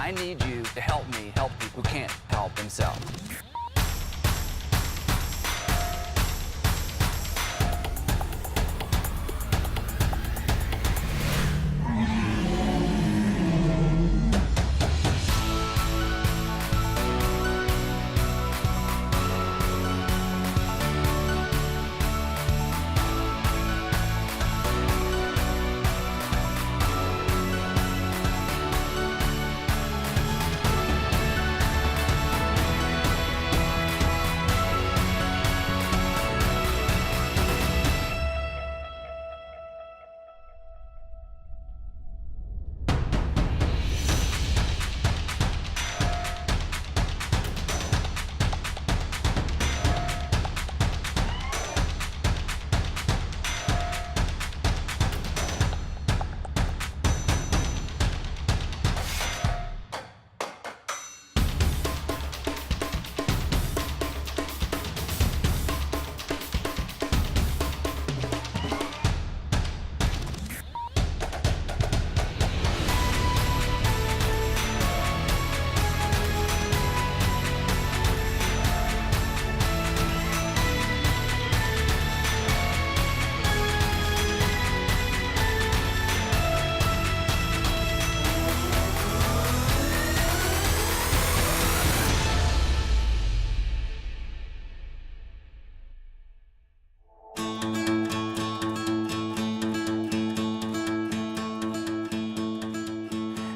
I need you to help me help people who can't help themselves.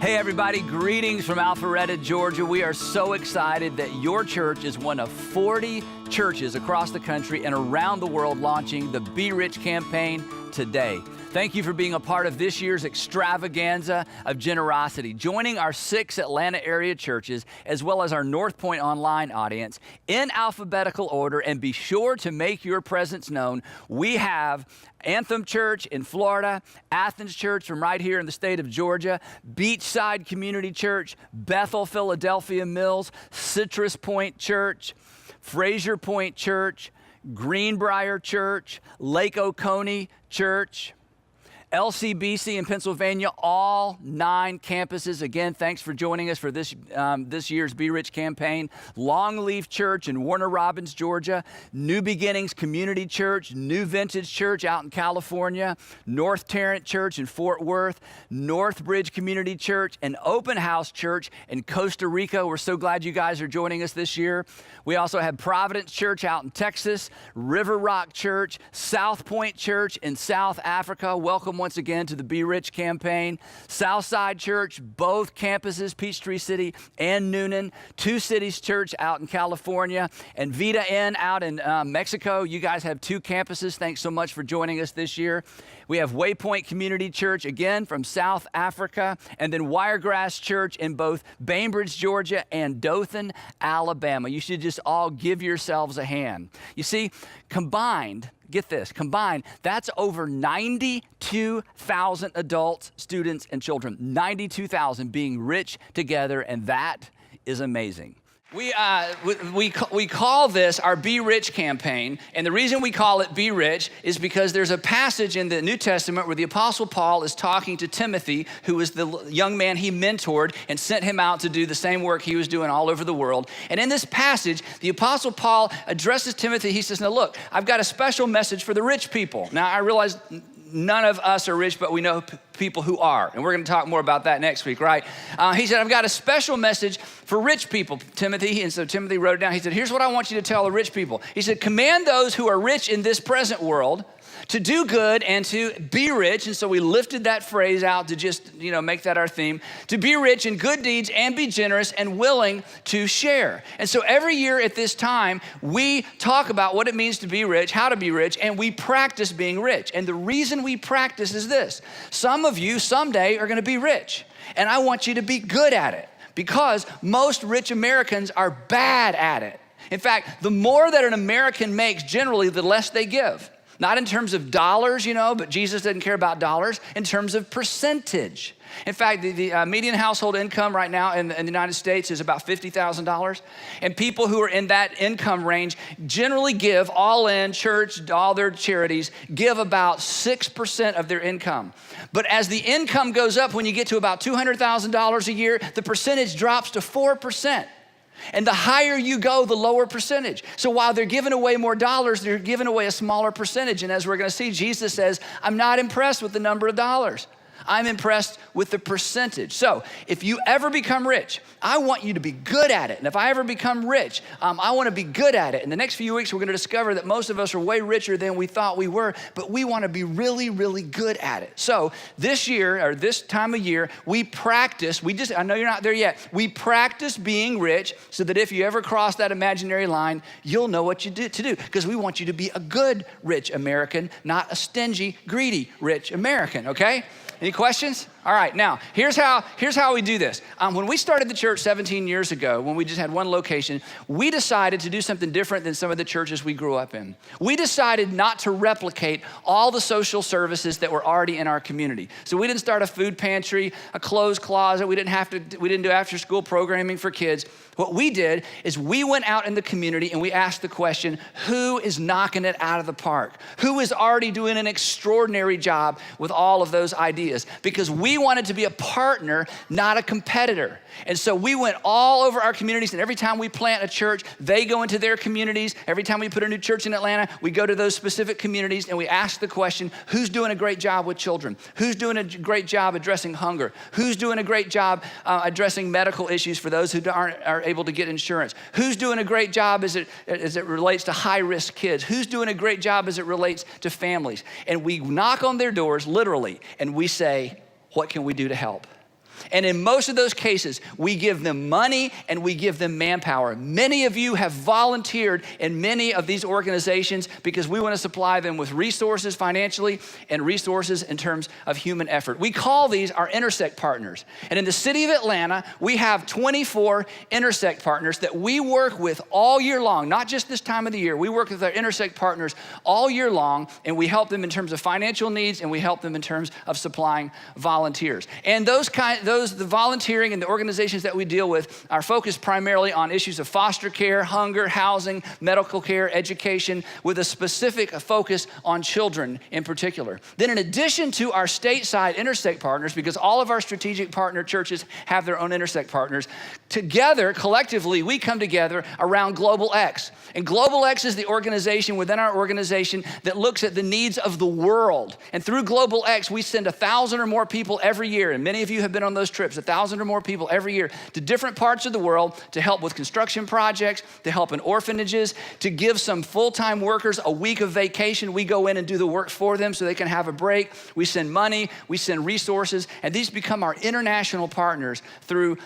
Hey everybody, greetings from Alpharetta, Georgia. We are so excited that your church is one of 40 churches across the country and around the world launching the BeRich campaign today. Thank you for being a part of this year's extravaganza of generosity, joining our 6 Atlanta area churches, as well as our North Point online audience in alphabetical order. And be sure to make your presence known. We have Anthem Church in Florida, Athens Church from right here in the state of Georgia, Beachside Community Church, Bethel, Philadelphia Mills, Citrus Point Church, Fraser Point Church, Greenbrier Church, Lake Oconee Church, LCBC in Pennsylvania, all 9 campuses. Again, thanks for joining us for this year's BeRich campaign. Longleaf Church in Warner Robins, Georgia. New Beginnings Community Church, New Vintage Church out in California. North Tarrant Church in Fort Worth. Northbridge Community Church, and Open House Church in Costa Rica. We're so glad you guys are joining us this year. We also have Providence Church out in Texas, River Rock Church, South Point Church in South Africa. Welcome once again to the BeRich campaign. Southside Church, both campuses, Peachtree City and Noonan. Two Cities Church out in California, and Vita Inn out in Mexico. You guys have 2 campuses. Thanks so much for joining us this year. We have Waypoint Community Church, again, from South Africa, and then Wiregrass Church in both Bainbridge, Georgia, and Dothan, Alabama. You should just all give yourselves a hand. You see, combined, get this, combined, that's over 92,000 adults, students, and children. 92,000 being rich together, and that is amazing. We call this our BeRich campaign, and the reason we call it BeRich is because there's a passage in the New Testament where the Apostle Paul is talking to Timothy, who was the young man he mentored and sent him out to do the same work he was doing all over the world. And in this passage, the Apostle Paul addresses Timothy. He says, now look, I've got a special message for the rich people. Now I realize none of us are rich, but we know people who are. And we're going to talk more about that next week, right? He said, I've got a special message for rich people, Timothy. And so Timothy wrote it down. He said, here's what I want you to tell the rich people. He said, command those who are rich in this present world to do good and to be rich. And so we lifted that phrase out to just, make that our theme. To be rich in good deeds and be generous and willing to share. And so every year at this time, we talk about what it means to be rich, how to be rich, and we practice being rich. And the reason we practice is this. Some of you someday are going to be rich, and I want you to be good at it, because most rich Americans are bad at it. In fact, the more that an American makes, generally, the less they give. Not in terms of dollars, but Jesus doesn't care about dollars, in terms of percentage. In fact, the median household income right now in the United States is about $50,000. And people who are in that income range generally give, all in, church, all their charities, give about 6% of their income. But as the income goes up, when you get to about $200,000 a year, the percentage drops to 4%. And the higher you go, the lower percentage. So while they're giving away more dollars, they're giving away a smaller percentage. And as we're going to see, Jesus says, I'm not impressed with the number of dollars. I'm impressed with the percentage. So if you ever become rich, I want you to be good at it. And if I ever become rich, I want to be good at it. In the next few weeks, we're going to discover that most of us are way richer than we thought we were, but we want to be really, really good at it. So this year, or this time of year, we practice, I know you're not there yet, we practice being rich so that if you ever cross that imaginary line, you'll know what to do. Because we want you to be a good, rich American, not a stingy, greedy, rich American, okay? Any questions? All right, now, here's how we do this. When we started the church 17 years ago, when we just had one location, we decided to do something different than some of the churches we grew up in. We decided not to replicate all the social services that were already in our community. So we didn't start a food pantry, a clothes closet. We didn't do after-school programming for kids. What we did is we went out in the community and we asked the question, who is knocking it out of the park? Who is already doing an extraordinary job with all of those ideas? Because we wanted to be a partner, not a competitor. And so we went all over our communities, and every time we plant a church, they go into their communities. Every time we put a new church in Atlanta, we go to those specific communities and we ask the question, who's doing a great job with children? Who's doing a great job addressing hunger? Who's doing a great job addressing medical issues for those who aren't able to get insurance? Who's doing a great job as it relates to high-risk kids? Who's doing a great job as it relates to families? And we knock on their doors, literally, and we say, what can we do to help? And in most of those cases, we give them money and we give them manpower. Many of you have volunteered in many of these organizations because we want to supply them with resources financially and resources in terms of human effort. We call these our Intersect partners. And in the city of Atlanta, we have 24 Intersect partners that we work with all year long, not just this time of the year. We work with our Intersect partners all year long, and we help them in terms of financial needs, and we help them in terms of supplying volunteers. And the volunteering and the organizations that we deal with are focused primarily on issues of foster care, hunger, housing, medical care, education, with a specific focus on children in particular. Then in addition to our stateside Intersect partners, because all of our strategic partner churches have their own Intersect partners, together, collectively, we come together around Global X. And Global X is the organization within our organization that looks at the needs of the world. And through Global X, we send 1,000 or more people every year, and many of you have been on those trips, 1,000 or more people every year to different parts of the world to help with construction projects, to help in orphanages, to give some full-time workers a week of vacation. We go in and do the work for them so they can have a break. We send money, we send resources, and these become our international partners through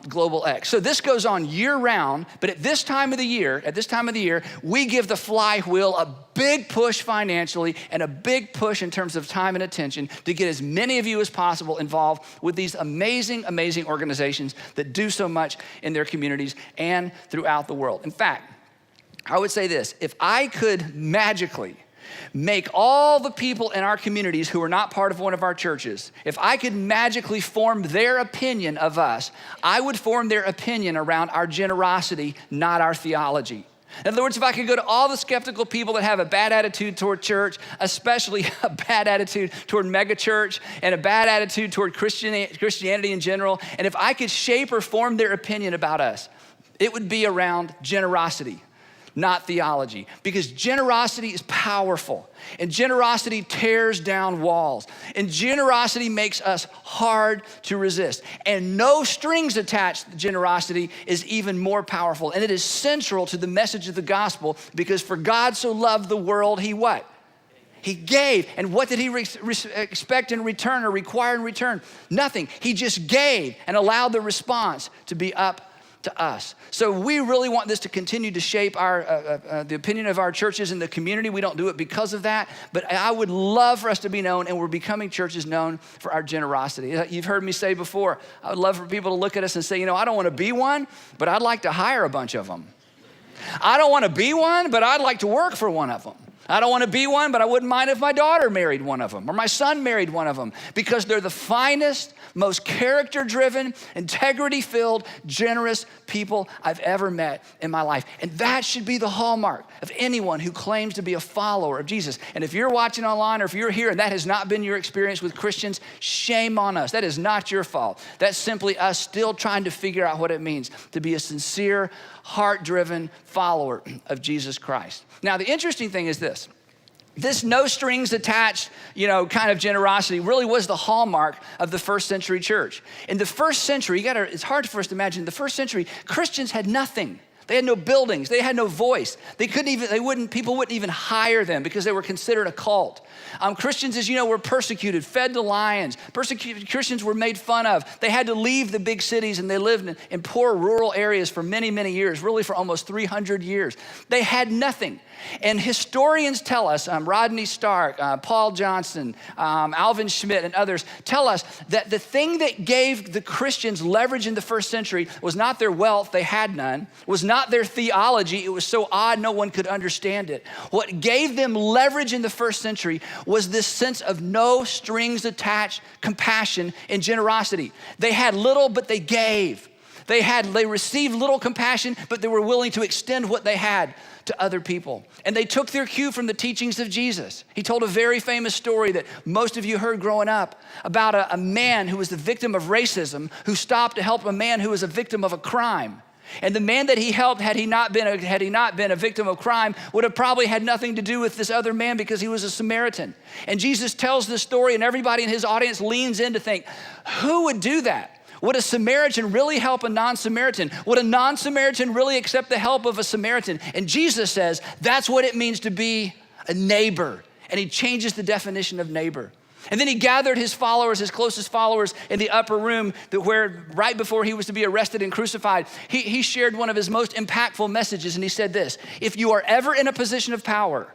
Global X. So this goes on year-round, but at this time of the year, we give the flywheel a big push financially and a big push in terms of time and attention to get as many of you as possible involved with these amazing organizations that do so much in their communities and throughout the world. In fact, I would say this, if I could magically make all the people in our communities who are not part of one of our churches, if I could magically form their opinion of us, I would form their opinion around our generosity, not our theology. In other words, if I could go to all the skeptical people that have a bad attitude toward church, especially a bad attitude toward megachurch and a bad attitude toward Christianity in general, and if I could shape or form their opinion about us, it would be around generosity, not theology. Because generosity is powerful, and generosity tears down walls, and generosity makes us hard to resist. And no strings attached generosity is even more powerful, and it is central to the message of the gospel, because for God so loved the world, he what? He gave. And what did he expect in return or require in return? Nothing. He just gave and allowed the response to be up to us. So we really want this to continue to shape the opinion of our churches in the community. We don't do it because of that, but I would love for us to be known, and we're becoming churches known for our generosity. You've heard me say before, I would love for people to look at us and say, I don't want to be one, but I'd like to hire a bunch of them. I don't want to be one, but I'd like to work for one of them. I don't want to be one, but I wouldn't mind if my daughter married one of them or my son married one of them, because they're the finest, most character-driven, integrity-filled, generous people I've ever met in my life. And that should be the hallmark of anyone who claims to be a follower of Jesus. And if you're watching online or if you're here and that has not been your experience with Christians, shame on us. That is not your fault. That's simply us still trying to figure out what it means to be a sincere, heart-driven follower of Jesus Christ. Now, the interesting thing is this no strings attached, kind of generosity really was the hallmark of the first century church. In the first century, it's hard for us to imagine, in the first century, Christians had nothing. They had no buildings. They had no voice. People wouldn't even hire them because they were considered a cult. Christians, as you know, were persecuted, fed to lions. Christians were made fun of. They had to leave the big cities and they lived in poor rural areas for many, many years, really for almost 300 years. They had nothing. And historians tell us, Rodney Stark, Paul Johnson, Alvin Schmidt, and others tell us that the thing that gave the Christians leverage in the first century was not their wealth, they had none, was not their theology, it was so odd no one could understand it. What gave them leverage in the first century was this sense of no strings attached compassion and generosity. They had little, but they gave. They received little compassion, but they were willing to extend what they had to other people. And they took their cue from the teachings of Jesus. He told a very famous story that most of you heard growing up about a man who was the victim of racism, who stopped to help a man who was a victim of a crime. And the man that he helped, had he not been a victim of crime, would have probably had nothing to do with this other man because he was a Samaritan. And Jesus tells this story and everybody in his audience leans in to think, who would do that? Would a Samaritan really help a non-Samaritan? Would a non-Samaritan really accept the help of a Samaritan? And Jesus says that's what it means to be a neighbor. And he changes the definition of neighbor. And then he gathered his followers, his closest followers, in the upper room where right before he was to be arrested and crucified, he shared one of his most impactful messages. And he said this: if you are ever in a position of power,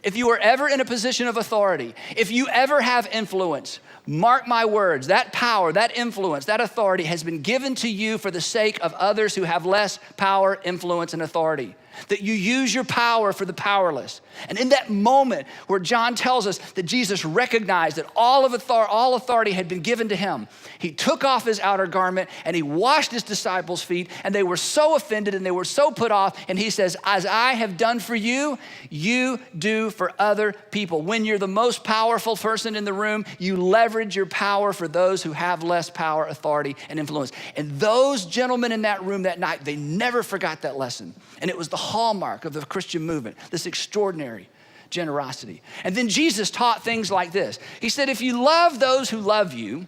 if you are ever in a position of authority, if you ever have influence, mark my words, that power, that influence, that authority has been given to you for the sake of others who have less power, influence, and authority. That you use your power for the powerless. And in that moment where John tells us that Jesus recognized that all authority had been given to him, he took off his outer garment and he washed his disciples' feet, and they were so offended and they were so put off. And he says, as I have done for you, you do for other people. When you're the most powerful person in the room, you leverage your power for those who have less power, authority, and influence. And those gentlemen in that room that night, they never forgot that lesson. And it was the hallmark of the Christian movement, this extraordinary generosity. And then Jesus taught things like this. He said, if you love those who love you,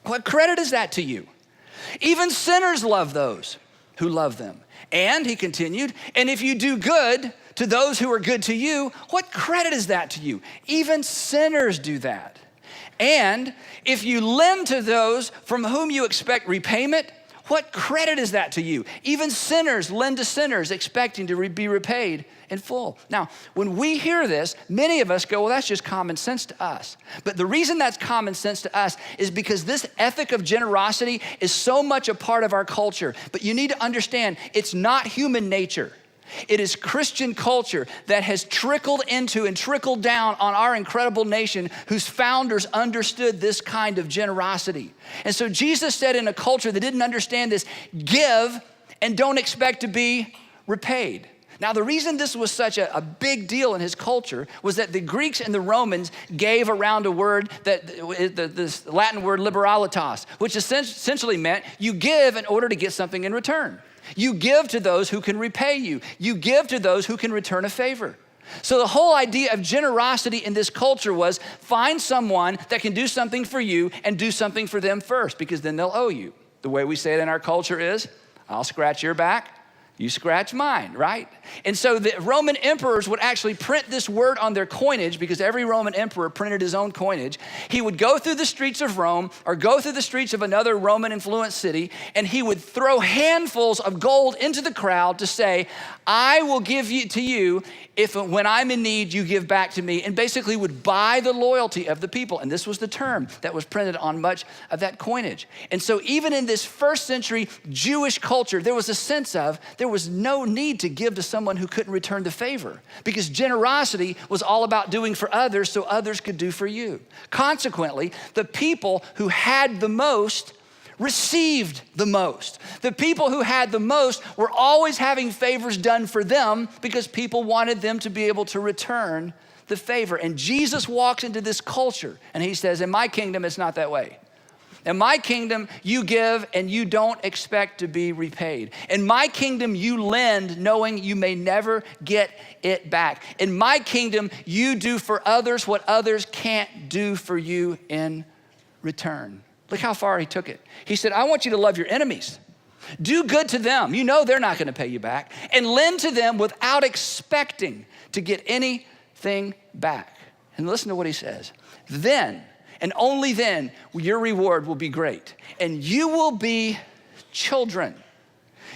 what credit is that to you? Even sinners love those who love them. And he continued, and if you do good to those who are good to you, what credit is that to you? Even sinners do that. And if you lend to those from whom you expect repayment, what credit is that to you? Even sinners lend to sinners, expecting to be repaid in full. Now, when we hear this, many of us go, well, that's just common sense to us. But the reason that's common sense to us is because this ethic of generosity is so much a part of our culture. But you need to understand, it's not human nature. It is Christian culture that has trickled into and trickled down on our incredible nation, whose founders understood this kind of generosity. And so Jesus said, in a culture that didn't understand this, give and don't expect to be repaid. Now, the reason this was such a big deal in his culture was that the Greeks and the Romans gave around a word, that this Latin word liberalitas, which essentially meant you give in order to get something in return. You give to those who can repay you. You give to those who can return a favor. So the whole idea of generosity in this culture was find someone that can do something for you and do something for them first, because then they'll owe you. The way we say it in our culture is, I'll scratch your back, you scratch mine, right? And so the Roman emperors would actually print this word on their coinage, because every Roman emperor printed his own coinage. He would go through the streets of Rome or go through the streets of another Roman influenced city, and he would throw handfuls of gold into the crowd to say, I will give to you if when I'm in need, you give back to me, and basically would buy the loyalty of the people. And this was the term that was printed on much of that coinage. And so even in this first century Jewish culture, there was a sense of there was no need to give to someone who couldn't return the favor, because generosity was all about doing for others so others could do for you. Consequently, the people who had the most received the most. The people who had the most were always having favors done for them because people wanted them to be able to return the favor. And Jesus walks into this culture and he says, in my kingdom, it's not that way. In my kingdom, you give and you don't expect to be repaid. In my kingdom, you lend knowing you may never get it back. In my kingdom, you do for others what others can't do for you in return. Look how far he took it. He said, I want you to love your enemies. Do good to them. You know they're not going to pay you back. And lend to them without expecting to get anything back. And listen to what he says. Then, and only then, your reward will be great. And you will be children.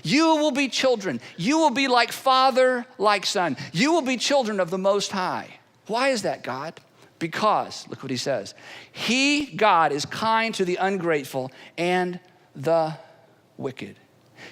You will be children. You will be like father, like son. You will be children of the Most High. Why is that, God? Because, look what he says, he, God, is kind to the ungrateful and the wicked.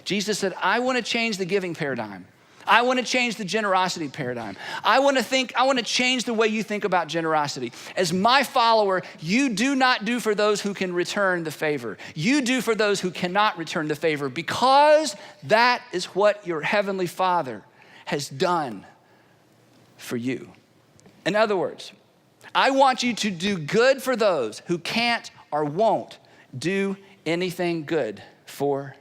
Jesus said, I want to change the giving paradigm. I want to change the generosity paradigm. I want to change the way you think about generosity. As my follower, you do not do for those who can return the favor. You do for those who cannot return the favor, because that is what your heavenly Father has done for you. In other words, I want you to do good for those who can't or won't do anything good for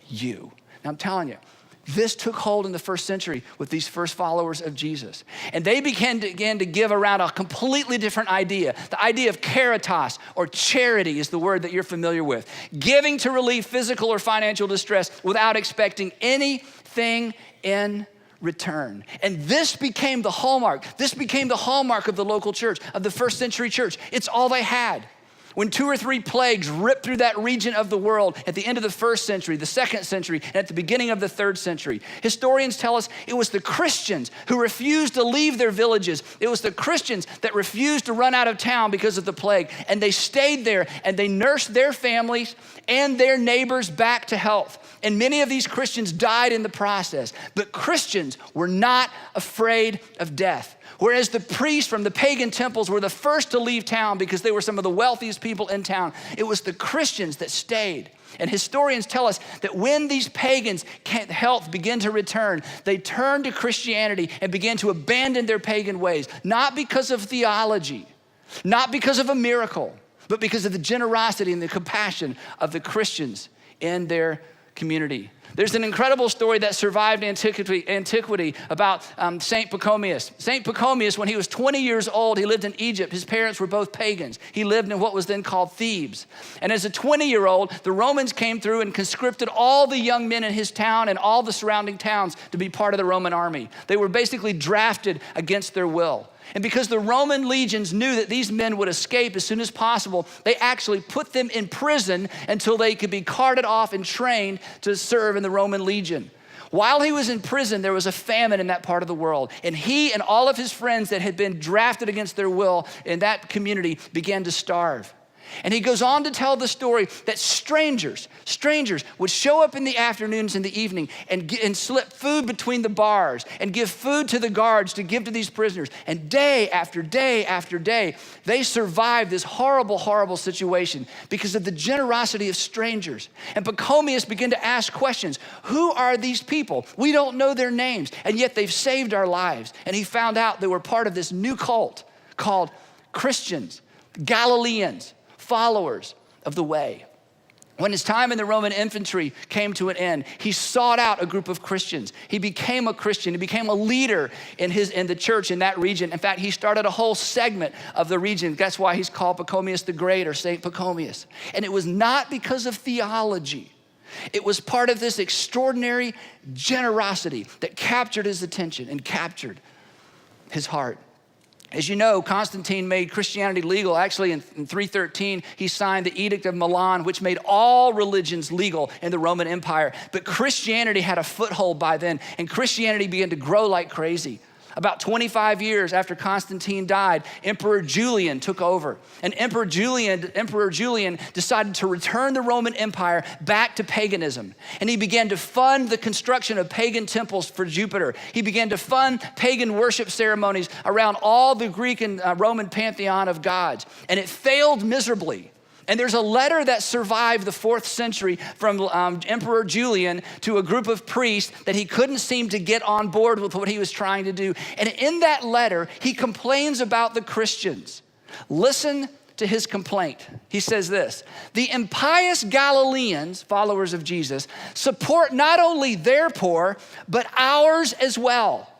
you. Now I'm telling you, this took hold in the first century with these first followers of Jesus. And they began to give around a completely different idea. The idea of caritas, or charity, is the word that you're familiar with. Giving to relieve physical or financial distress without expecting anything in return. And this became the hallmark. This became the hallmark of the local church, of the first century church. It's all they had. When 2 or 3 plagues ripped through that region of the world at the end of the first century, the second century, and at the beginning of the third century, historians tell us it was the Christians who refused to leave their villages. It was the Christians that refused to run out of town because of the plague. And they stayed there and they nursed their families and their neighbors back to health. And many of these Christians died in the process. But Christians were not afraid of death. Whereas the priests from the pagan temples were the first to leave town because they were some of the wealthiest people in town, it was the Christians that stayed. And historians tell us that when these pagans' health began to return, they turned to Christianity and began to abandon their pagan ways, not because of theology, not because of a miracle, but because of the generosity and the compassion of the Christians in their community. There's an incredible story that survived antiquity about St. Pachomius. St. Pachomius, when he was 20 years old, he lived in Egypt. His parents were both pagans. He lived in what was then called Thebes. And as a 20-year-old, the Romans came through and conscripted all the young men in his town and all the surrounding towns to be part of the Roman army. They were basically drafted against their will. And because the Roman legions knew that these men would escape as soon as possible, they actually put them in prison until they could be carted off and trained to serve in the Roman legion. While he was in prison, there was a famine in that part of the world. And he and all of his friends that had been drafted against their will in that community began to starve. And he goes on to tell the story that strangers would show up in the afternoons and the evening and slip food between the bars and give food to the guards to give to these prisoners. And day after day after day, they survived this horrible, horrible situation because of the generosity of strangers. And Pachomius began to ask questions. Who are these people? We don't know their names, and yet they've saved our lives. And he found out they were part of this new cult called Christians, Galileans, followers of the way. When his time in the Roman infantry came to an end, he sought out a group of Christians. He became a Christian. He became a leader in the church in that region. In fact, he started a whole segment of the region. That's why he's called Pachomius the Great, or Saint Pachomius. And it was not because of theology. It was part of this extraordinary generosity that captured his attention and captured his heart. As you know, Constantine made Christianity legal. Actually, in 313, he signed the Edict of Milan, which made all religions legal in the Roman Empire. But Christianity had a foothold by then, and Christianity began to grow like crazy. About 25 years after Constantine died, Emperor Julian took over. And Emperor Julian decided to return the Roman Empire back to paganism. And he began to fund the construction of pagan temples for Jupiter. He began to fund pagan worship ceremonies around all the Greek and Roman pantheon of gods. And it failed miserably. And there's a letter that survived the 4th century from Emperor Julian to a group of priests that he couldn't seem to get on board with what he was trying to do. And in that letter, he complains about the Christians. Listen to his complaint. He says this: the impious Galileans, followers of Jesus, support not only their poor, but ours as well.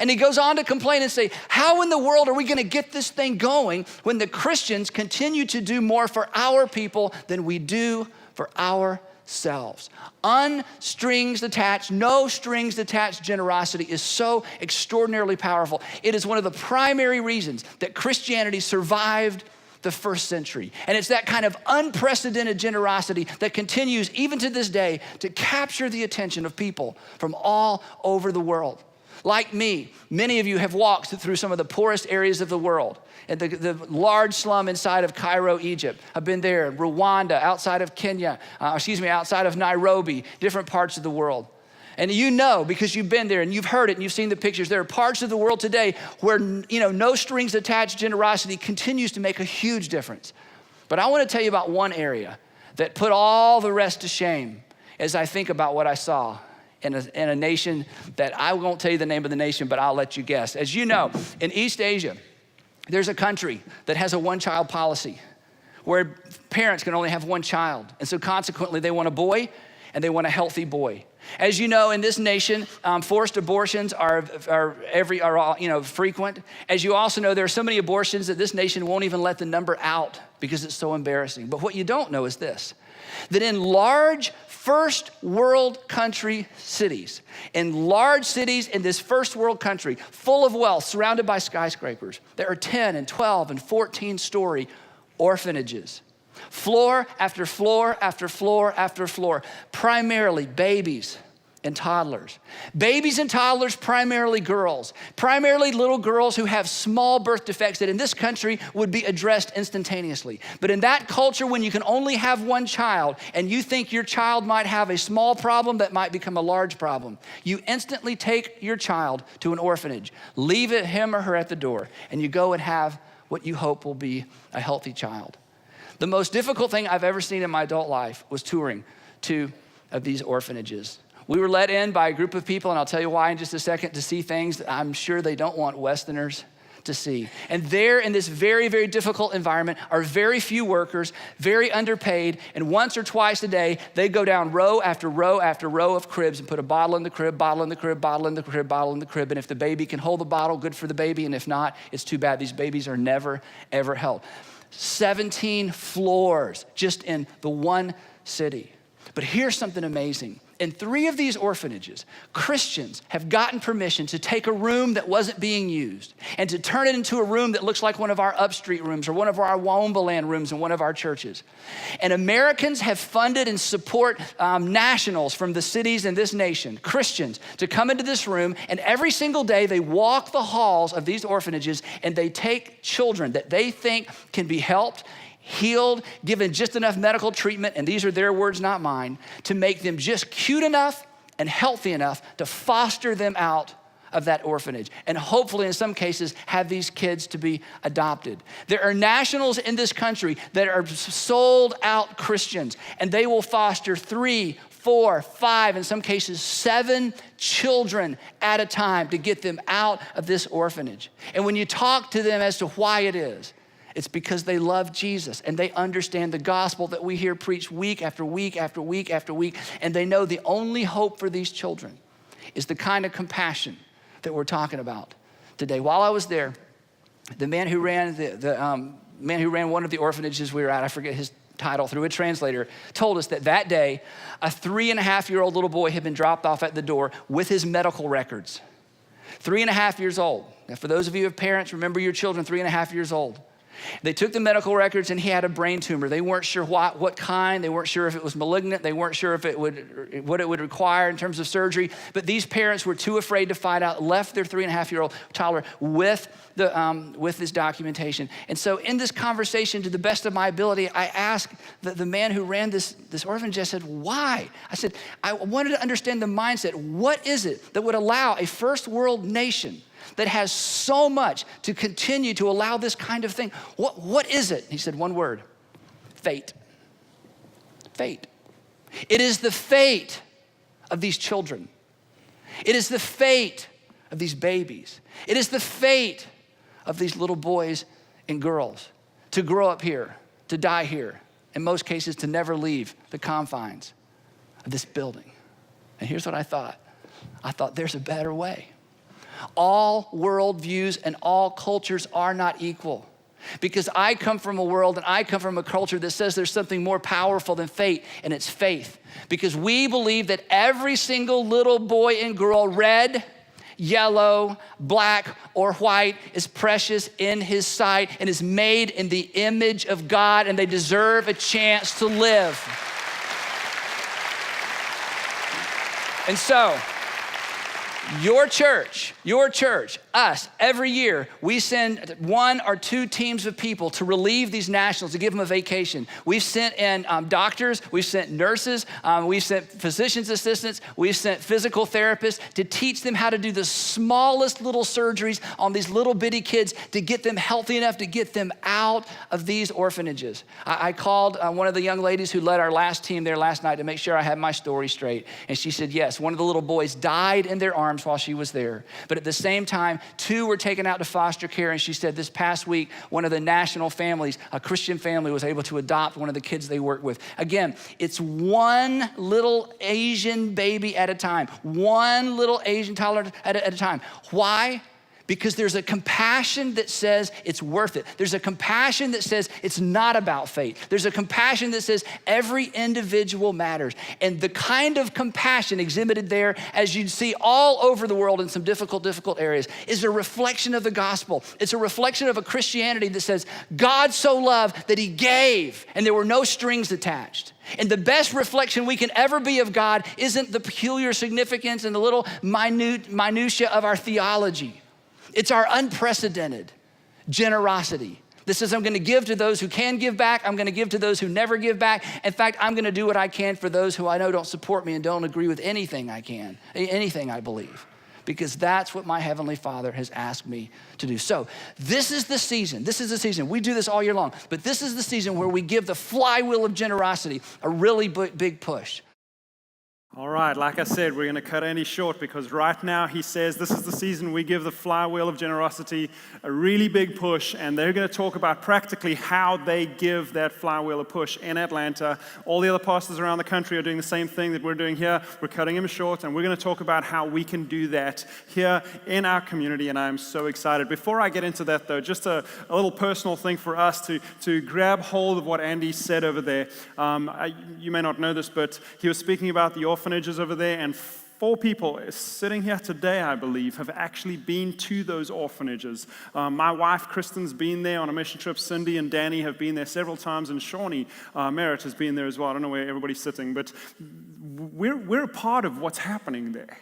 And he goes on to complain and say, how in the world are we going to get this thing going when the Christians continue to do more for our people than we do for ourselves? Unstrings attached, no strings attached generosity is so extraordinarily powerful. It is one of the primary reasons that Christianity survived the 1st century. And it's that kind of unprecedented generosity that continues even to this day to capture the attention of people from all over the world. Like me, many of you have walked through some of the poorest areas of the world. And the large slum inside of Cairo, Egypt. I've been there. Rwanda, outside of Kenya, outside of Nairobi, different parts of the world. And you know, because you've been there and you've heard it and you've seen the pictures, there are parts of the world today where, no strings attached generosity continues to make a huge difference. But I want to tell you about one area that put all the rest to shame as I think about what I saw in a nation that I won't tell you the name of the nation, but I'll let you guess. As you know, in East Asia, there's a country that has a one-child policy where parents can only have one child. And so consequently, they want a boy and they want a healthy boy. As you know, in this nation, forced abortions are frequent. As you also know, there are so many abortions that this nation won't even let the number out because it's so embarrassing. But what you don't know is this, that in large first world country cities, in large cities in this first world country, full of wealth, surrounded by skyscrapers, there are 10 and 12 and 14 story orphanages. Floor after floor after floor after floor, primarily babies and toddlers. Babies and toddlers, primarily girls, primarily little girls who have small birth defects that in this country would be addressed instantaneously. But in that culture, when you can only have one child and you think your child might have a small problem that might become a large problem, you instantly take your child to an orphanage, leave him or her at the door, and you go and have what you hope will be a healthy child. The most difficult thing I've ever seen in my adult life was touring 2 of these orphanages. We were let in by a group of people, and I'll tell you why in just a second, to see things that I'm sure they don't want Westerners to see. And there in this very, very difficult environment are very few workers, very underpaid, and once or twice a day, they go down row after row after row of cribs and put a bottle in the crib, bottle in the crib, bottle in the crib, bottle in the crib. And if the baby can hold the bottle, good for the baby. And if not, it's too bad. These babies are never, ever held. 17 floors just in the one city. But here's something amazing. In 3 of these orphanages, Christians have gotten permission to take a room that wasn't being used and to turn it into a room that looks like one of our upstreet rooms or one of our Wombaland rooms in one of our churches. And Americans have funded and support nationals from the cities in this nation, Christians, to come into this room, and every single day they walk the halls of these orphanages and they take children that they think can be helped, healed, given just enough medical treatment, and these are their words, not mine, to make them just cute enough and healthy enough to foster them out of that orphanage. And hopefully in some cases have these kids to be adopted. There are nationals in this country that are sold out Christians, and they will foster 3, 4, 5, in some cases 7 children at a time to get them out of this orphanage. And when you talk to them as to why it is, it's because they love Jesus and they understand the gospel that we hear preached week after week after week after week. And they know the only hope for these children is the kind of compassion that we're talking about today. While I was there, the man who ran one of the orphanages we were at, I forget his title, through a translator, told us that day, a 3.5-year-old little boy had been dropped off at the door with his medical records. 3.5 years old. Now, for those of you who have parents, remember your children 3.5 years old. They took the medical records and he had a brain tumor. They weren't sure what kind. They weren't sure if it was malignant. They weren't sure if what it would require in terms of surgery. But these parents were too afraid to find out, left their 3.5-year-old toddler with this documentation. And so in this conversation, to the best of my ability, I asked the man who ran this orphanage, I said, why? I said, I wanted to understand the mindset. What is it that would allow a first world nation that has so much to continue to allow this kind of thing? What is it? He said one word: fate. Fate. It is the fate of these children. It is the fate of these babies. It is the fate of these little boys and girls to grow up here, to die here, in most cases to never leave the confines of this building. And here's what I thought. I thought there's a better way. All worldviews and all cultures are not equal. Because I come from a world and I come from a culture that says there's something more powerful than fate, and it's faith. Because we believe that every single little boy and girl, red, yellow, black, or white, is precious in his sight and is made in the image of God, and they deserve a chance to live. And so, your church, us, every year, we send 1 or 2 teams of people to relieve these nationals, to give them a vacation. We've sent in doctors, we've sent nurses, we've sent physician's assistants, we've sent physical therapists to teach them how to do the smallest little surgeries on these little bitty kids to get them healthy enough to get them out of these orphanages. I called one of the young ladies who led our last team there last night to make sure I had my story straight. And she said, yes, one of the little boys died in their arms while she was there. But at the same time, 2 were taken out to foster care. And she said this past week, one of the national families, a Christian family, was able to adopt one of the kids they work with. Again, it's one little Asian baby at a time, one little Asian toddler at a time. Why? Because there's a compassion that says it's worth it. There's a compassion that says it's not about fate. There's a compassion that says every individual matters. And the kind of compassion exhibited there, as you'd see all over the world in some difficult areas, is a reflection of the gospel. It's a reflection of a Christianity that says God so loved that he gave, and there were no strings attached. And the best reflection we can ever be of God isn't the peculiar significance and the little minutia of our theology. It's our unprecedented generosity. This is, I'm gonna give to those who can give back. I'm gonna give to those who never give back. In fact, I'm gonna do what I can for those who I know don't support me and don't agree with anything I believe. Because that's what my Heavenly Father has asked me to do. So this is the season. We do this all year long, but this is the season where we give the flywheel of generosity a really big push. All right, like I said, we're going to cut Andy short because right now he says this is the season we give the flywheel of generosity a really big push, and they're going to talk about practically how they give that flywheel a push in Atlanta. All the other pastors around the country are doing the same thing that we're doing here. We're cutting him short, and we're going to talk about how we can do that here in our community, and I'm so excited. Before I get into that, though, just a little personal thing for us to grab hold of what Andy said over there. You may not know this, but he was speaking about the orphanages over there, and 4 people sitting here today, I believe, have actually been to those orphanages. My wife, Kristen's been there on a mission trip. Cindy and Danny have been there several times, and Shawnee Merritt has been there as well. I don't know where everybody's sitting, but we're a part of what's happening there.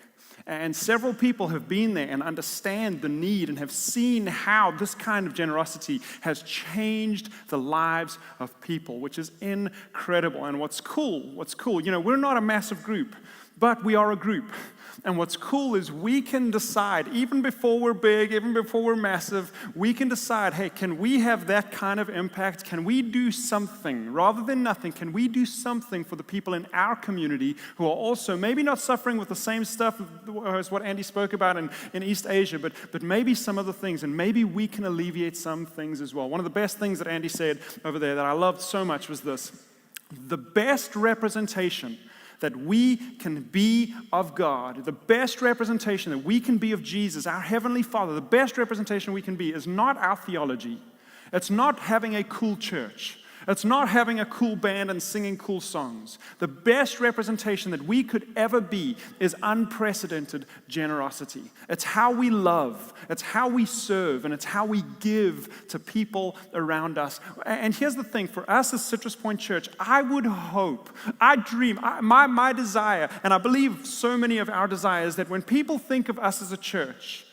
And several people have been there and understand the need and have seen how this kind of generosity has changed the lives of people, which is incredible. And what's cool, we're not a massive group, but we are a group. And what's cool is we can decide, even before we're big, even before we're massive, we can decide, hey, can we have that kind of impact? Can we do something? Rather than nothing, can we do something for the people in our community who are also maybe not suffering with the same stuff as what Andy spoke about in East Asia, but maybe some other things, and maybe we can alleviate some things as well. One of the best things that Andy said over there that I loved so much was this: the best representation that we can be of God, the best representation that we can be of Jesus, our Heavenly Father, the best representation we can be is not our theology. It's not having a cool church. It's not having a cool band and singing cool songs. The best representation that we could ever be is unprecedented generosity. It's how we love, it's how we serve, and it's how we give to people around us. And here's the thing, for us as Citrus Point Church, I would hope, I dream, my desire, and I believe so many of our desires, that when people think of us as a church,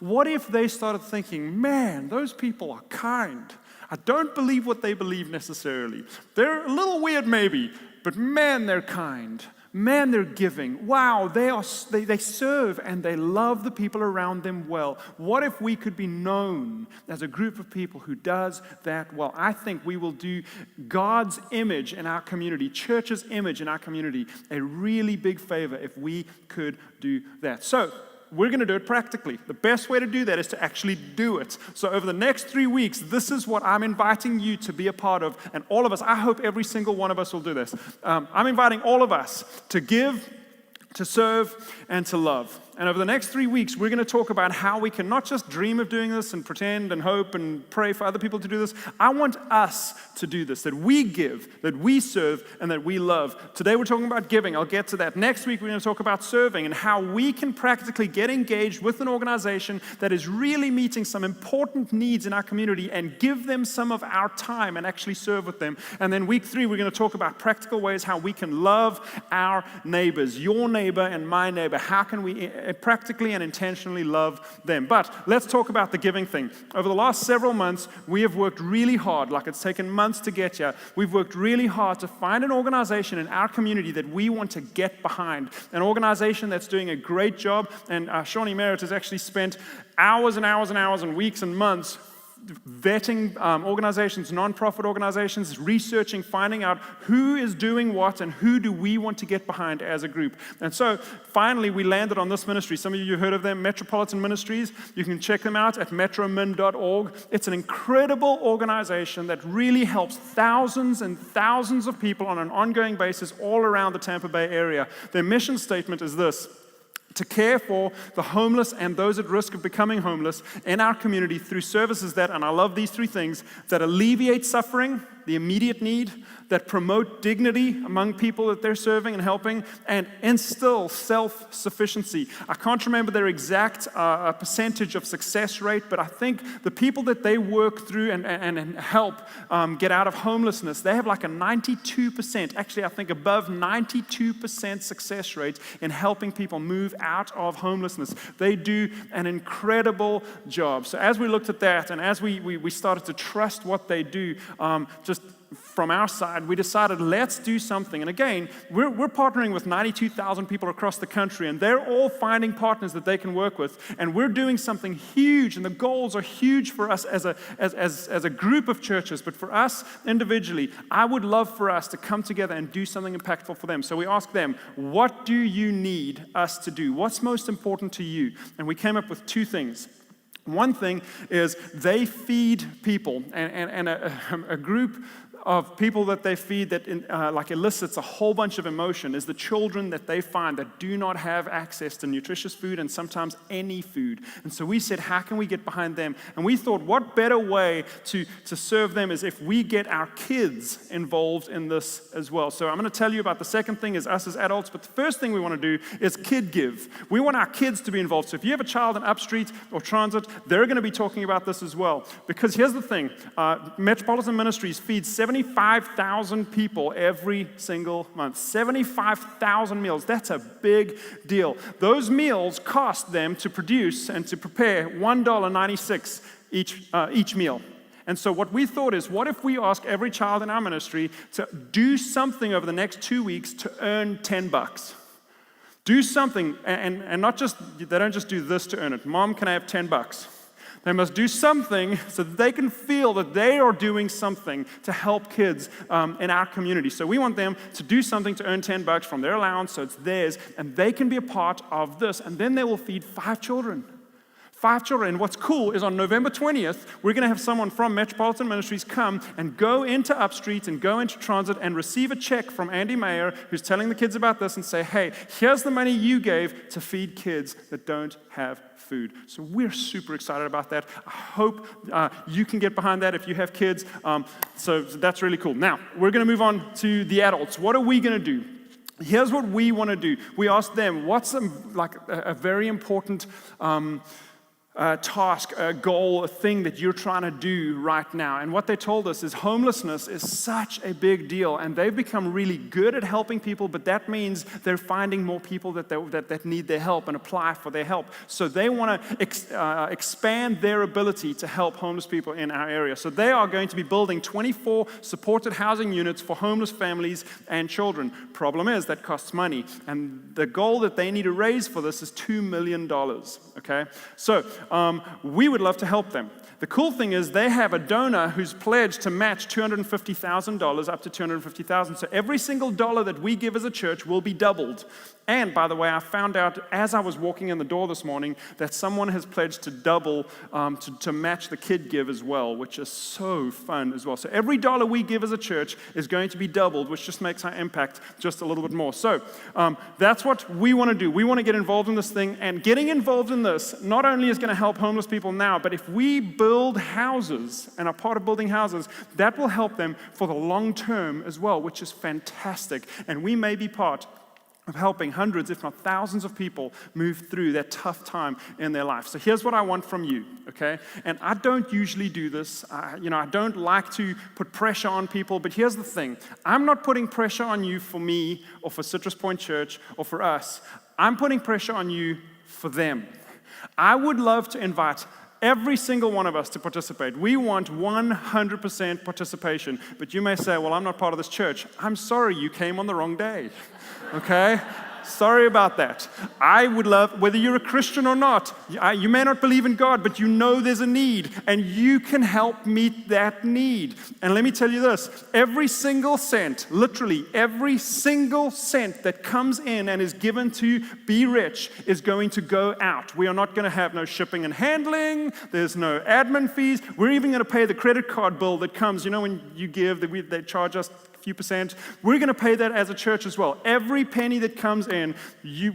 what if they started thinking, man, those people are kind. I don't believe what they believe necessarily. They're a little weird maybe, but man, they're kind. Man, they're giving. Wow, they serve and they love the people around them well. What if we could be known as a group of people who does that well? I think we will do God's image in our community, church's image in our community, a really big favor if we could do that. So, we're going to do it practically. The best way to do that is to actually do it. So over the next 3 weeks, this is what I'm inviting you to be a part of. And all of us, I hope every single one of us will do this. I'm inviting all of us to give, to serve, and to love. And over the next 3 weeks, we're going to talk about how we can not just dream of doing this and pretend and hope and pray for other people to do this. I want us to do this, that we give, that we serve, and that we love. Today we're talking about giving. I'll get to that. Next week we're going to talk about serving and how we can practically get engaged with an organization that is really meeting some important needs in our community and give them some of our time and actually serve with them. And then week 3 we're going to talk about practical ways how we can love our neighbors, your neighbor and my neighbor. How can we practically and intentionally love them? But let's talk about the giving thing. Over the last several months, we have worked really hard, like it's taken months to get here. We've worked really hard to find an organization in our community that we want to get behind, an organization that's doing a great job. And Shawnee Merritt has actually spent hours and hours and hours and weeks and months vetting organizations, nonprofit organizations, researching, finding out who is doing what and who do we want to get behind as a group. And so finally we landed on this ministry. Some of you heard of them, Metropolitan Ministries. You can check them out at metromin.org. It's an incredible organization that really helps thousands and thousands of people on an ongoing basis all around the Tampa Bay area. Their mission statement is this: to care for the homeless and those at risk of becoming homeless in our community through services that, and I love these 3 things, that alleviate suffering, the immediate need, that promote dignity among people that they're serving and helping, and instill self-sufficiency. I can't remember their exact percentage of success rate, but I think the people that they work through and help get out of homelessness, they have like a 92%, actually I think above 92% success rate in helping people move out of homelessness. They do an incredible job. So as we looked at that and as we started to trust what they do, just from our side, we decided let's do something. And again, we're partnering with 92,000 people across the country, and they're all finding partners that they can work with. And we're doing something huge, and the goals are huge for us as a group of churches. But for us individually, I would love for us to come together and do something impactful for them. So we asked them, what do you need us to do? What's most important to you? And we came up with 2 things. One thing is they feed people, and a group of people that they feed that like elicits a whole bunch of emotion is the children that they find that do not have access to nutritious food and sometimes any food. And so we said, how can we get behind them? And we thought, what better way to serve them is if we get our kids involved in this as well. So I'm going to tell you about the second thing is us as adults, but the first thing we want to do is kid give. We want our kids to be involved. So if you have a child in Upstreet or Transit, they're going to be talking about this as well. Because here's the thing, Metropolitan Ministries feeds 75,000 people every single month. 75,000 meals. That's a big deal. Those meals cost them to produce and to prepare $1.96 each meal. And so what we thought is, what if we ask every child in our ministry to do something over the next 2 weeks to earn $10? Do something, and not just, they don't just do this to earn it. Mom, can I have $10? They must do something so that they can feel that they are doing something to help kids in our community. So we want them to do something to earn $10 from their allowance, so it's theirs, and they can be a part of this. And then they will feed 5 children. 5 children. And what's cool is on November 20th, we're going to have someone from Metropolitan Ministries come and go into Upstreet and go into Transit and receive a check from Andy Mayer, who's telling the kids about this, and say, hey, here's the money you gave to feed kids that don't have food. So we're super excited about that. I hope you can get behind that if you have kids. So that's really cool. Now, we're going to move on to the adults. What are we going to do? Here's what we want to do. We asked them, what's a very important task, a goal, a thing that you're trying to do right now? And what they told us is homelessness is such a big deal, and they've become really good at helping people, but that means they're finding more people that need their help and apply for their help. So they want to expand their ability to help homeless people in our area. So they are going to be building 24 supported housing units for homeless families and children. Problem is, that costs money, and the goal that they need to raise for this is $2 million, okay? So we would love to help them. The cool thing is they have a donor who's pledged to match $250,000 up to $250,000. So every single dollar that we give as a church will be doubled. And by the way, I found out as I was walking in the door this morning that someone has pledged to double to match the kid give as well, which is so fun as well. So every dollar we give as a church is going to be doubled, which just makes our impact just a little bit more. So that's what we want to do. We want to get involved in this thing, and getting involved in this not only is going to help homeless people now, but if we build houses and are part of building houses, that will help them for the long term as well, which is fantastic. And we may be part of helping hundreds, if not thousands of people move through that tough time in their life. So here's what I want from you, okay? And I don't usually do this. I don't like to put pressure on people, but here's the thing. I'm not putting pressure on you for me or for Citrus Point Church or for us. I'm putting pressure on you for them. I would love to invite every single one of us to participate. We want 100% participation. But you may say, well, I'm not part of this church. I'm sorry, you came on the wrong day. Okay? Sorry about that. I would love, whether you're a Christian or not, you may not believe in God, but you know there's a need, and you can help meet that need. And let me tell you this, every single cent, literally every single cent that comes in and is given to BeRich is going to go out. We are not going to have no shipping and handling, there's no admin fees, we're even going to pay the credit card bill that comes, when you give, they charge us few percent. We're going to pay that as a church as well. Every penny that comes in,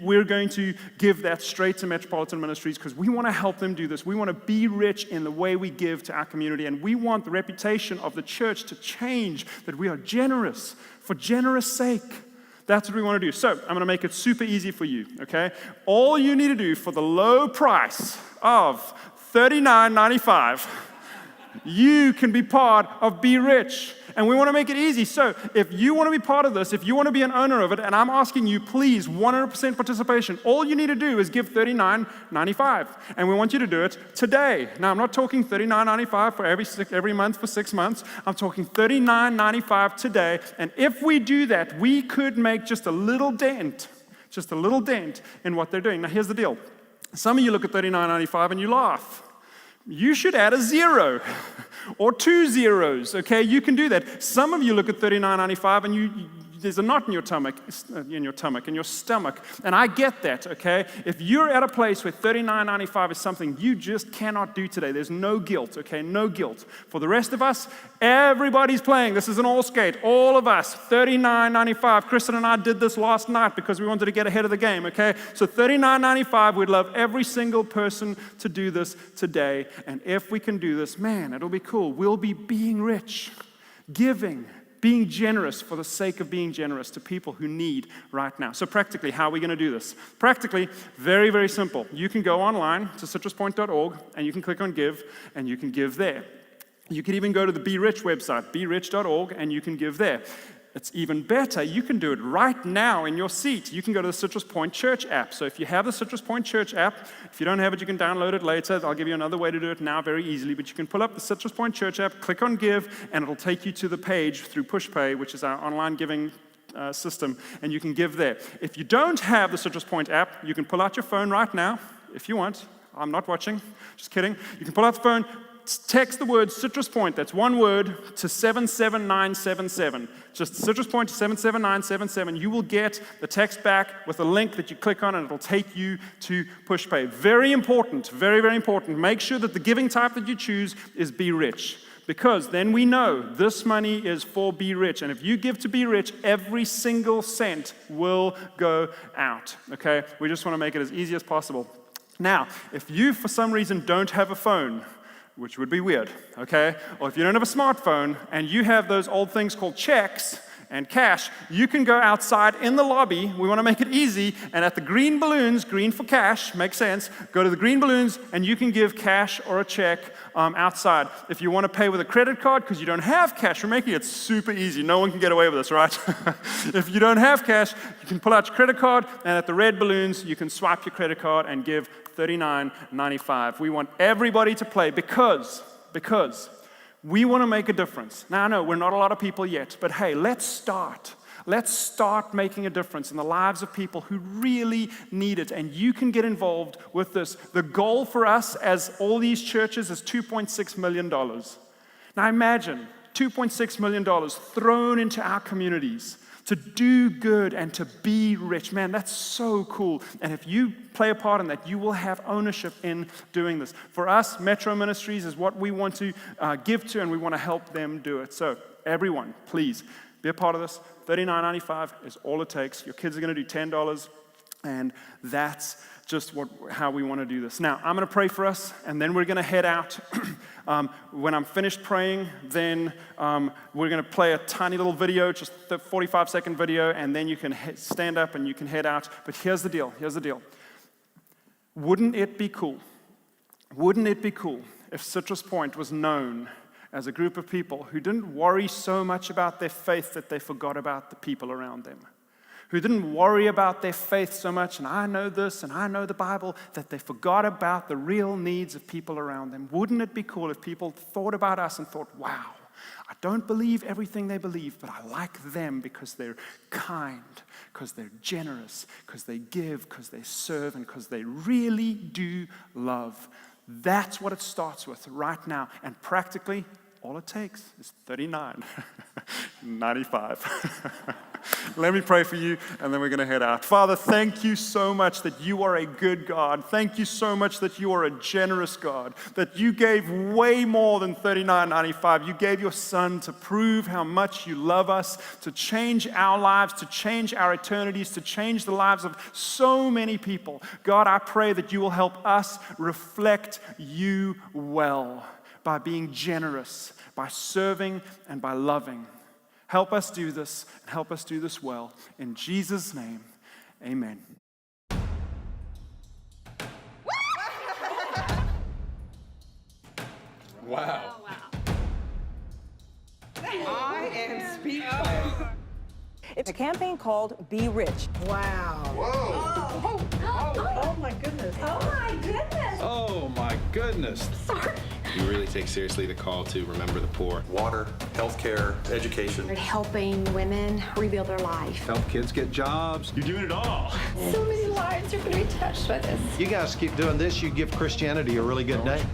we're going to give that straight to Metropolitan Ministries because we want to help them do this. We want to be rich in the way we give to our community, and we want the reputation of the church to change, that we are generous for generous sake. That's what we want to do. So I'm going to make it super easy for you, okay? All you need to do for the low price of $39.95, you can be part of BeRich. And we want to make it easy. So if you want to be part of this, if you want to be an owner of it, and I'm asking you, please, 100% participation, all you need to do is give $39.95. And we want you to do it today. Now, I'm not talking $39.95 for every month for 6 months. I'm talking $39.95 today. And if we do that, we could make just a little dent in what they're doing. Now, here's the deal. Some of you look at $39.95 and you laugh. You should add a 0 or 2 zeros, okay? You can do that. Some of you look at $39.95 and there's a knot in your stomach, and I get that, okay? If you're at a place where $39.95 is something you just cannot do today, there's no guilt, okay? No guilt. For the rest of us, everybody's playing. This is an all skate. All of us, $39.95. Kristen and I did this last night because we wanted to get ahead of the game, okay? So $39.95, we'd love every single person to do this today. And if we can do this, man, it'll be cool. We'll be being rich, giving, being generous for the sake of being generous to people who need right now. So practically, how are we going to do this? Practically, very, very simple. You can go online to citruspoint.org, and you can click on Give, and you can give there. You can even go to the BeRich website, berich.org, and you can give there. It's even better, you can do it right now in your seat. You can go to the Citrus Point Church app. So if you have the Citrus Point Church app, if you don't have it, you can download it later. I'll give you another way to do it now very easily. But you can pull up the Citrus Point Church app, click on Give, and it'll take you to the page through PushPay, which is our online giving system, and you can give there. If you don't have the Citrus Point app, you can pull out your phone right now, if you want. I'm not watching, just kidding. You can pull out the phone, text the word Citrus Point, that's one word, to 77977. Just Citrus Point to 77977. You will get the text back with a link that you click on, and it'll take you to PushPay. Very important, very, very important. Make sure that the giving type that you choose is BeRich, because then we know this money is for BeRich. And if you give to BeRich, every single cent will go out, okay? We just want to make it as easy as possible. Now, if you, for some reason, don't have a phone, which would be weird, okay? Or if you don't have a smartphone and you have those old things called checks and cash, you can go outside in the lobby. We want to make it easy. And at the green balloons, green for cash, makes sense, go to the green balloons and you can give cash or a check outside. If you want to pay with a credit card because you don't have cash, we're making it super easy. No one can get away with this, right? If you don't have cash, you can pull out your credit card, and at the red balloons, you can swipe your credit card and give $39.95. We want everybody to play because we want to make a difference. Now, I know we're not a lot of people yet, but hey, let's start. Let's start making a difference in the lives of people who really need it, and you can get involved with this. The goal for us as all these churches is $2.6 million. Now imagine $2.6 million thrown into our communities to do good and to be rich. Man, that's so cool. And if you play a part in that, you will have ownership in doing this. For us, Metro Ministries is what we want to give to, and we want to help them do it. So everyone, please be a part of this. $39.95 is all it takes. Your kids are going to do $10, and that's just how we want to do this. Now, I'm going to pray for us, and then we're going to head out. When I'm finished praying, then we're going to play a tiny little video, just a 45-second video, and then you can stand up and you can head out. But here's the deal. Wouldn't it be cool? Wouldn't it be cool if Citrus Point was known as a group of people who didn't worry so much about their faith that they forgot about the people around them? Who didn't worry about their faith so much, and I know this, and I know the Bible, that they forgot about the real needs of people around them. Wouldn't it be cool if people thought about us and thought, wow, I don't believe everything they believe, but I like them because they're kind, because they're generous, because they give, because they serve, and because they really do love. That's what it starts with right now, and practically, all it takes is $39.95. Let me pray for you, and then we're going to head out. Father, thank you so much that you are a good God. Thank you so much that you are a generous God, that you gave way more than $39.95. You gave your Son to prove how much you love us, to change our lives, to change our eternities, to change the lives of so many people. God, I pray that you will help us reflect you well by being generous, by serving, and by loving. Help us do this, and help us do this well. In Jesus' name, amen. Wow. I am speechless. It's a campaign called BeRich. Wow. Whoa. Oh my goodness. Oh my goodness. Oh my goodness. Sorry. We really take seriously the call to remember the poor. Water, healthcare, education. Helping women rebuild their life. Help kids get jobs. You're doing it all. So many lives are going to be touched by this. You guys keep doing this, you give Christianity a really good name.